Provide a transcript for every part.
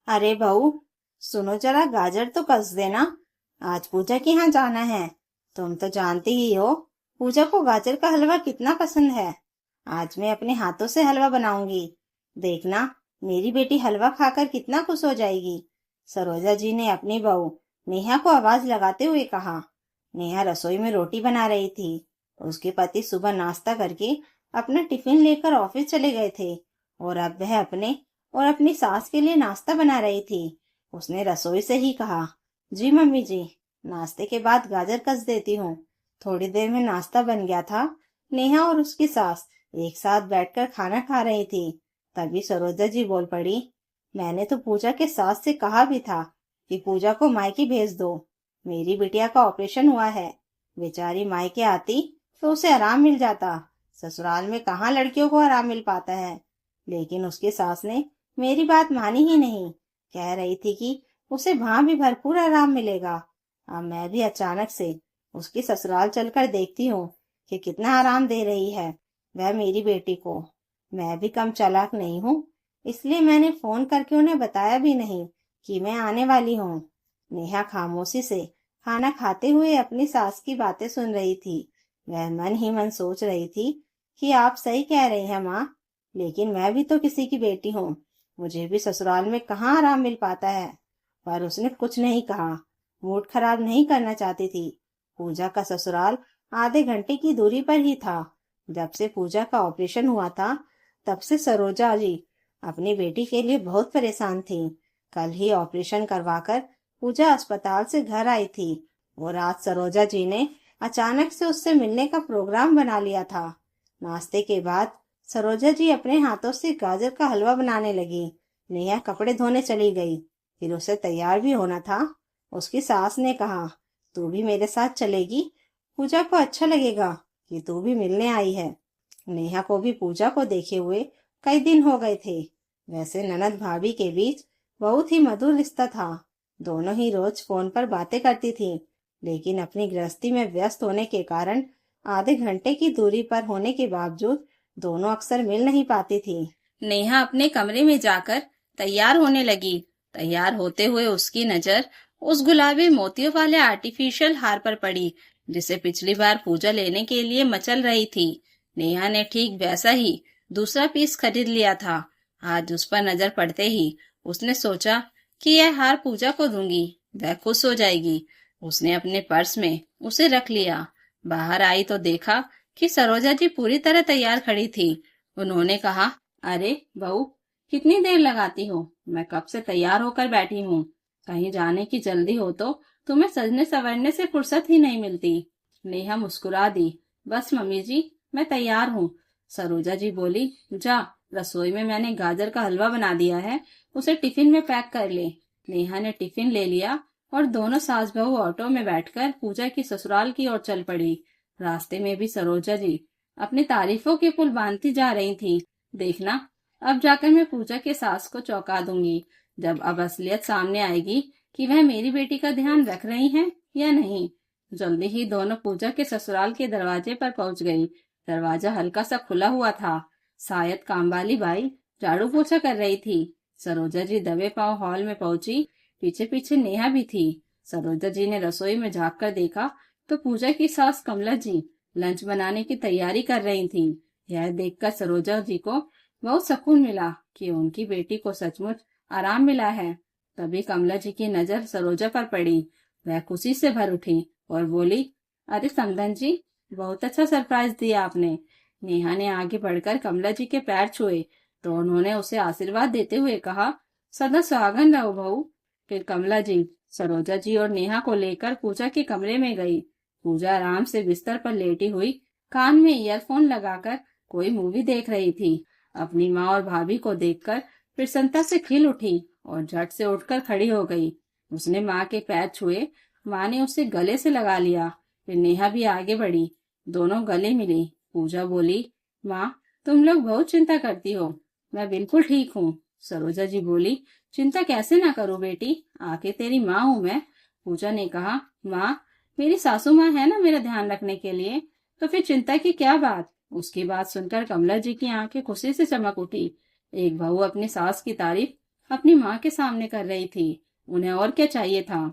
अरे बहू, सुनो जरा, गाजर तो कस देना। आज पूजा के यहाँ जाना है। तुम तो जानती ही हो पूजा को गाजर का हलवा कितना पसंद है। आज मैं अपने हाथों से हलवा बनाऊंगी। देखना, मेरी बेटी हलवा खाकर कितना खुश हो जाएगी। सरोजा जी ने अपनी बहू नेहा को आवाज लगाते हुए कहा। नेहा रसोई में रोटी बना रही थी। उसके पति सुबह नाश्ता करके अपना टिफिन लेकर ऑफिस चले गए थे और अब वह अपने और अपनी सास के लिए नाश्ता बना रही थी। उसने रसोई से ही कहा, जी मम्मी जी, नाश्ते के बाद गाजर कस देती हूँ। थोड़ी देर में नाश्ता बन गया था। नेहा और उसकी सास एक साथ बैठकर खाना खा रही थी। तभी सरोजा जी बोल पड़ी, मैंने तो पूजा के सास से कहा भी था कि पूजा को मायके भेज दो। मेरी बिटिया का ऑपरेशन हुआ है। बेचारी मायके आती तो उसे आराम मिल जाता। ससुराल में कहाँ लड़कियों को आराम मिल पाता है। लेकिन उसकी सास ने मेरी बात मानी ही नहीं। कह रही थी कि उसे वहां भी भरपूर आराम मिलेगा। अब मैं भी अचानक से उसकी ससुराल चलकर देखती हूँ कि कितना आराम दे रही है वह मेरी बेटी को। मैं भी कम चालाक नहीं हूँ, इसलिए मैंने फोन करके उन्हें बताया भी नहीं कि मैं आने वाली हूँ। नेहा खामोशी से खाना खाते हुए अपनी सास की बातें सुन रही थी। वह मन ही मन सोच रही थी कि आप सही कह रही हैं माँ, लेकिन मैं भी तो किसी की बेटी हूँ। मुझे भी ससुराल में कहाँ आराम मिल पाता है। पर उसने कुछ नहीं कहा। मूड खराब नहीं करना चाहती थी। पूजा का ससुराल आधे घंटे की दूरी पर ही था। जब से पूजा का ऑपरेशन हुआ था तब से सरोजा जी अपनी बेटी के लिए बहुत परेशान थी। कल ही ऑपरेशन करवाकर पूजा अस्पताल से घर आई थी और आज सरोजा जी ने अचानक से उससे मिलने का प्रोग्राम बना लिया था। नाश्ते के बाद सरोजा जी अपने हाथों से गाजर का हलवा बनाने लगी। नेहा कपड़े धोने चली गई। फिर उसे तैयार भी होना था। उसकी सास ने कहा, तू भी मेरे साथ चलेगी? पूजा को अच्छा लगेगा कि तू भी मिलने आई है। नेहा को भी पूजा को देखे हुए कई दिन हो गए थे। वैसे ननद भाभी के बीच बहुत ही मधुर रिश्ता था। दोनों ही रोज फोन पर बातें करती थी, लेकिन अपनी गृहस्थी में व्यस्त होने के कारण आधे घंटे की दूरी पर होने के बावजूद दोनों अक्सर मिल नहीं पाती थी। नेहा अपने कमरे में जाकर तैयार होने लगी। तैयार होते हुए उसकी नजर उस गुलाबी मोतियों वाले आर्टिफिशियल हार पर पड़ी जिसे पिछली बार पूजा लेने के लिए मचल रही थी। नेहा ने ठीक वैसा ही दूसरा पीस खरीद लिया था। आज उस पर नजर पड़ते ही उसने सोचा कि यह हार पूजा को दूंगी, वह खुश हो जाएगी। उसने अपने पर्स में उसे रख लिया। बाहर आई तो देखा कि सरोजा जी पूरी तरह तैयार खड़ी थी। उन्होंने कहा, अरे बहू, कितनी देर लगाती हो? मैं कब से तैयार होकर बैठी हूँ। कहीं जाने की जल्दी हो तो तुम्हें सजने संवरने से फुर्सत ही नहीं मिलती। नेहा मुस्कुरा दी, बस मम्मी जी, मैं तैयार हूँ। सरोजा जी बोली, जा, रसोई में मैंने गाजर का हलवा बना दिया है, उसे टिफिन में पैक कर ले। नेहा ने टिफिन ले लिया और दोनों सास बहू ऑटो में बैठकर पूजा की ससुराल की ओर चल पड़ी। रास्ते में भी सरोजा जी अपनी तारीफों के पुल बांधती जा रही थी। देखना, अब जाकर मैं पूजा के सास को चौंका दूंगी। जब अब असलियत सामने आएगी कि वह मेरी बेटी का ध्यान रख रही हैं या नहीं। जल्दी ही दोनों पूजा के ससुराल के दरवाजे पर पहुंच गई। दरवाजा हल्का सा खुला हुआ था। शायद कामवाली बाई झाड़ू पोछा कर रही थी। सरोजा जी दबे पांव हॉल में पहुंची। पीछे पीछे नेहा भी थी। सरोजा जी ने रसोई में झांक कर देखा तो पूजा की सास कमला जी लंच बनाने की तैयारी कर रही थी। यह देखकर सरोजा जी को बहुत सुकून मिला कि उनकी बेटी को सचमुच आराम मिला है। तभी कमला जी की नजर सरोजा पर पड़ी। वह खुशी से भर उठी और बोली, अरे समधन जी, बहुत अच्छा सरप्राइज दिया आपने। नेहा ने आगे बढ़कर कमला जी के पैर छुए तो उन्होंने उसे आशीर्वाद देते हुए कहा, सदा सुहागन रहो बहू। फिर कमला जी सरोजा जी और नेहा को लेकर पूजा के कमरे में गई। पूजा आराम से बिस्तर पर लेटी हुई कान में ईयरफोन लगाकर कोई मूवी देख रही थी। अपनी माँ और भाभी को देखकर प्रसन्नता से खिल उठी और झट से उठकर खड़ी हो गई। उसने माँ के पैर छुए। माँ ने उसे गले से लगा लिया। फिर नेहा भी आगे बढ़ी। दोनों गले मिली। पूजा बोली, माँ, तुम लोग बहुत चिंता करती हो। मैं बिल्कुल ठीक हूँ। सरोजा जी बोली, चिंता कैसे ना करूँ बेटी, आके तेरी माँ हूँ मैं। पूजा ने कहा, माँ, मेरी सासू माँ है ना मेरा ध्यान रखने के लिए, तो फिर चिंता की क्या बात। उसकी बात सुनकर कमला जी की आंखें खुशी से चमक उठी। एक बहू अपनी सास की तारीफ अपनी माँ के सामने कर रही थी। उन्हें और क्या चाहिए था।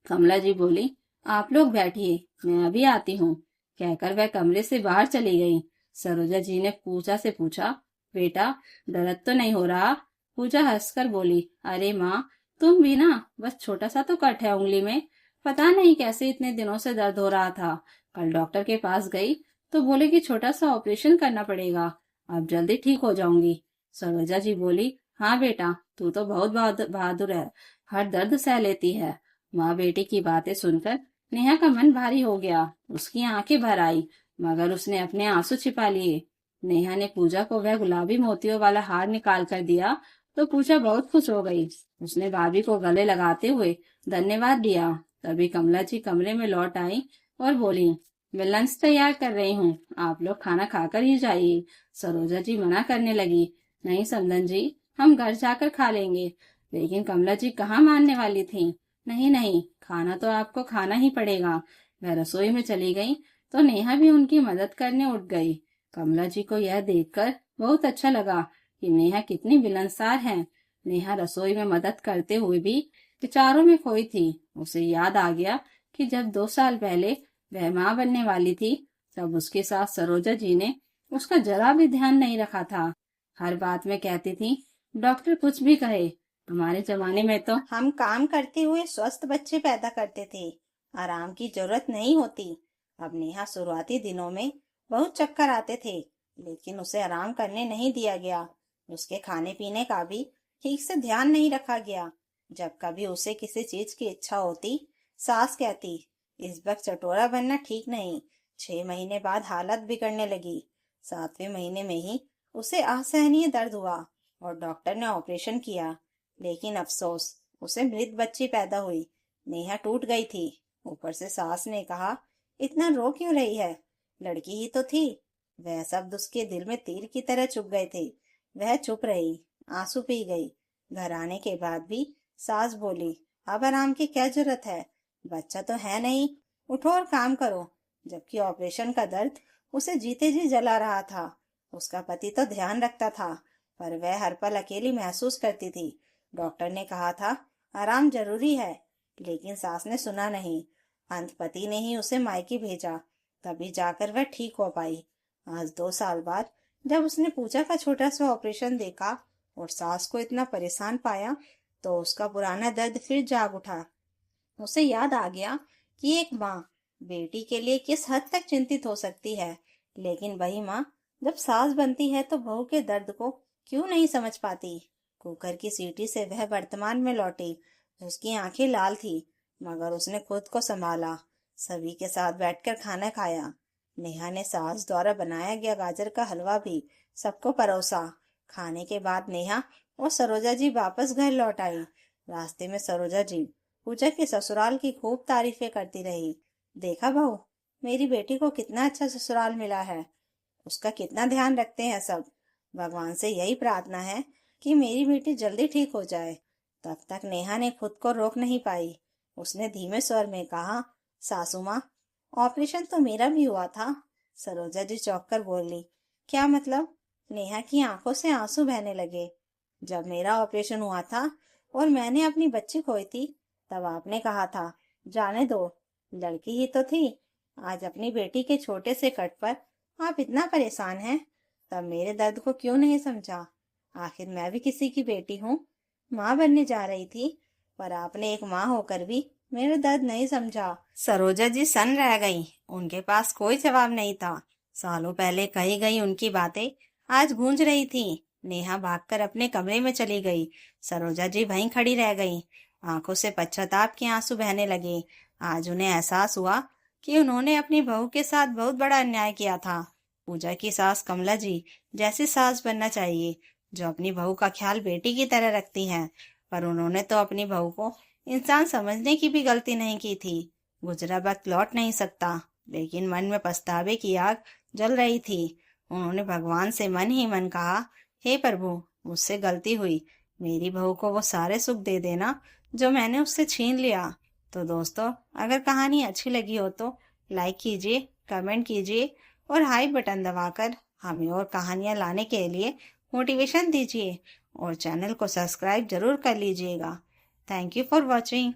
कमला जी बोली, आप लोग बैठिए, मैं अभी आती हूँ। कहकर वह कमरे से बाहर चली गई। सरोजा जी ने पूजा से पूछा, बेटा दर्द तो नहीं हो रहा? पूजा हंसकर बोली, अरे माँ, तुम भी ना, बस छोटा सा तो कट है उंगली में। पता नहीं कैसे इतने दिनों से दर्द हो रहा था। कल डॉक्टर के पास गई तो बोले कि छोटा सा ऑपरेशन करना पड़ेगा। अब जल्दी ठीक हो जाऊंगी। सरोजा जी बोली, हाँ बेटा, तू तो बहुत बहादुर है, हर दर्द सह लेती है। माँ बेटी की बातें सुनकर नेहा का मन भारी हो गया। उसकी आंखें भर आई, मगर उसने अपने आंसू छिपा लिए। नेहा ने पूजा को वह गुलाबी मोतियों वाला हार निकाल कर दिया तो पूजा बहुत खुश हो गई। उसने भाभी को गले लगाते हुए धन्यवाद दिया। तभी कमला जी कमरे में लौट आई और बोली, मैं लंच तैयार कर रही हूँ, आप लोग खाना खाकर ही जाइए। सरोजा जी मना करने लगी, नहीं समधन जी, हम घर जाकर खा लेंगे। लेकिन कमला जी कहाँ मानने वाली थी। नहीं नहीं, खाना तो आपको खाना ही पड़ेगा। वह रसोई में चली गई तो नेहा भी उनकी मदद करने उठ गई। कमला जी को यह देखकर बहुत अच्छा लगा कि नेहा कितनी मिलनसार है। नेहा रसोई में मदद करते हुए भी विचारों में खोई थी। उसे याद आ गया कि जब 2 साल पहले वह माँ बनने वाली थी, तब उसके साथ सरोजा जी ने उसका जरा भी ध्यान नहीं रखा था। हर बात में कहती थी, डॉक्टर कुछ भी कहे, हमारे जमाने में तो हम काम करते हुए स्वस्थ बच्चे पैदा करते थे, आराम की जरूरत नहीं होती। अब नेहा शुरुआती दिनों में बहुत चक्कर आते थे, लेकिन उसे आराम करने नहीं दिया गया। उसके खाने पीने का भी ठीक से ध्यान नहीं रखा गया। जब कभी उसे किसी चीज की इच्छा होती, सास कहती, इस वक्त चटोरा बनना ठीक नहीं। 6 महीने बाद हालत बिगड़ने लगी। 7वें महीने में ही उसे असहनीय दर्द हुआ और डॉक्टर ने ऑपरेशन किया। लेकिन अफसोस, उसे मृत बच्ची पैदा हुई। नेहा टूट गई थी। ऊपर से सास ने कहा, इतना रो क्यों रही है, लड़की ही तो थी। वह शब्द उसके दिल में तीर की तरह चुभ गए थे। वह चुप रही, आंसू पी गई। घर आने के बाद भी सास बोली, अब आराम की क्या जरूरत है, बच्चा तो है नहीं, उठो और काम करो। जबकि ऑपरेशन का दर्द उसे जीते जी जला रहा था। उसका पति तो ध्यान रखता था, पर वह हर पल अकेली महसूस करती थी। डॉक्टर ने कहा था आराम जरूरी है, लेकिन सास ने सुना नहीं। अंत पति ने ही उसे मायके भेजा, तभी जाकर वह ठीक हो पाई। आज 2 साल बाद जब उसने पूजा का छोटा सा ऑपरेशन देखा और सास को इतना परेशान पाया, तो उसका पुराना दर्द फिर जाग उठा। उसे याद आ गया कि एक माँ बेटी के लिए किस हद तक चिंतित हो सकती है। लेकिन वही माँ जब सास बनती है तो बहू के दर्द को क्यों नहीं समझ पाती। कुकर की सीटी से वह वर्तमान में लौटी। उसकी आंखें लाल थी, मगर उसने खुद को संभाला। सभी के साथ बैठकर खाना खाया। नेहा ने सास द्वारा बनाया गया गाजर का हलवा भी सबको परोसा। खाने के बाद नेहा और सरोजा जी वापस घर लौट आई। रास्ते में सरोजा जी पूजा के ससुराल की खूब तारीफें करती रही। देखा बहू, मेरी बेटी को कितना अच्छा ससुराल मिला है, उसका कितना ध्यान रखते हैं सब। भगवान से यही प्रार्थना है कि मेरी बेटी जल्दी ठीक हो जाए। तब तक नेहा ने खुद को रोक नहीं पाई। उसने धीमे स्वर में कहा, सासू माँ, ऑपरेशन तो मेरा भी हुआ था। सरोजा जी चौंक कर बोली, क्या मतलब? नेहा की आंखों से आंसू बहने लगे। जब मेरा ऑपरेशन हुआ था और मैंने अपनी बच्ची खोई थी, तब आपने कहा था जाने दो, लड़की ही तो थी। आज अपनी बेटी के छोटे से कट पर आप इतना परेशान हैं, तब मेरे दर्द को क्यों नहीं समझा? आखिर मैं भी किसी की बेटी हूँ, माँ बनने जा रही थी, पर आपने एक माँ होकर भी मेरा दर्द नहीं समझा। सरोजा जी सन रह गई। उनके पास कोई जवाब नहीं था। सालों पहले कही गई उनकी बातें आज गूंज रही थी। नेहा भागकर अपने कमरे में चली गई। सरोजा जी वहीं खड़ी रह गई। आंखों से पश्चाताप के आंसू बहने लगे। आज उन्हें एहसास हुआ कि उन्होंने अपनी बहू के साथ बहुत बड़ा अन्याय किया था। पूजा की सास कमला जी जैसी सास बनना चाहिए, जो अपनी बहू का ख्याल बेटी की तरह रखती हैं। पर उन्होंने तो अपनी बहू को इंसान समझने की भी गलती नहीं की थी। गुजरा वक्त लौट नहीं सकता, लेकिन मन में पछतावे की आग जल रही थी। उन्होंने भगवान से मन ही मन कहा, हे प्रभु, मुझसे गलती हुई, मेरी बहू को वो सारे सुख दे देना जो मैंने उससे छीन लिया। तो दोस्तों, अगर कहानी अच्छी लगी हो तो लाइक कीजिए, कमेंट कीजिए और हाई बटन दबाकर हमें और कहानियाँ लाने के लिए मोटिवेशन दीजिए। और चैनल को सब्सक्राइब जरूर कर लीजिएगा। Thank you for watching.